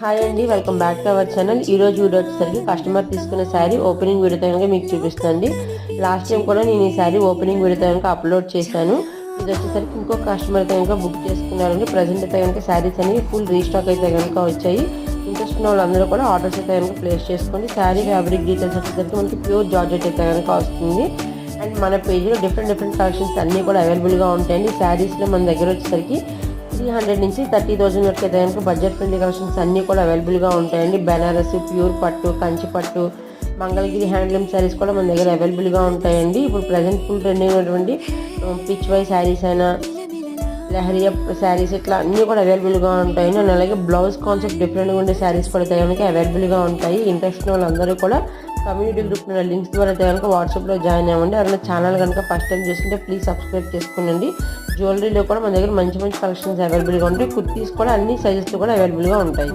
Hi అండి, welcome back to our channel. ఈరోజు video వచ్చేసరికి కస్టమర్ తీసుకున్న శారీ ఓపెనింగ్ వీడియోతో కనుక మీకు చూపిస్తుంది. లాస్ట్ టైం కూడా నేను ఈ శారీ ఓపెనింగ్ వీడియోతో కనుక అప్లోడ్ చేశాను. ఇది వచ్చేసరికి ఇంకో కస్టమర్ కనుక బుక్ చేసుకున్నారండి. ప్రజెంట్ అయితే కనుక శారీస్ అనేవి ఫుల్ రీస్టాక్ అయితే కనుక వచ్చాయి. ఇంట్రెస్ట్ ఉన్న వాళ్ళందరూ కూడా ఆర్డర్స్ అయితే కనుక ప్లేస్ చేసుకోండి. శారీ ఫ్యాబ్రిక్ డీటెయిల్స్ వచ్చేసరికి మనకి ప్యూర్ జార్జెట్ అయితే కనుక వస్తుంది. అండ్ మన పేజ్లో డిఫరెంట్ కలెక్షన్స్ అన్నీ కూడా అవైలబుల్గా ఉంటాయండి. శారీస్లో మన దగ్గర వచ్చేసరికి 300 నుంచి 30,000 వరకు అయితే కనుక బడ్జెట్ ఫ్రెండ్లీ కలెక్షన్స్ అన్నీ కూడా అవైలబుల్గా ఉంటాయండి. బెనారస్, ప్యూర్ పట్టు, కంచి పట్టు, మంగళగిరి హ్యాండ్లూమ్ శారీస్ కూడా మన దగ్గర అవైలబుల్గా ఉంటాయండి. ఇప్పుడు ప్రజెంట్ ఫుల్ ట్రెండింగ్ ఉన్నటువంటి పిచ్ వై శారీస్ అయినా, లెహరియా శారీస్ ఇట్లా అన్నీ కూడా అవైలబుల్గా ఉంటాయండి. అండ్ అలాగే బ్లౌజ్ కాన్సెప్ట్ డిఫరెంట్గా ఉండే శారీస్ కూడా కనుక అవైలబుల్గా ఉంటాయి. ఇంట్రెస్ట్ ఉన్న వాళ్ళందరూ కూడా కమ్యూనిటీ గ్రూప్ లింక్స్ ద్వారా అయితే కనుక వాట్సాప్లో జాయిన్ అవ్వండి. ఎవరైనా ఛానల్ కనుక ఫస్ట్ టైం చూస్తుంటే ప్లీజ్ సబ్స్క్రైబ్ చేసుకోండి. జ్యువెలరీలో కూడా మన దగ్గర మంచి కలెక్షన్స్ అవైలబుల్గా ఉంటాయి. కుర్తీస్ కూడా అన్ని సైజెస్లో కూడా అవైలబుల్గా ఉంటాయి.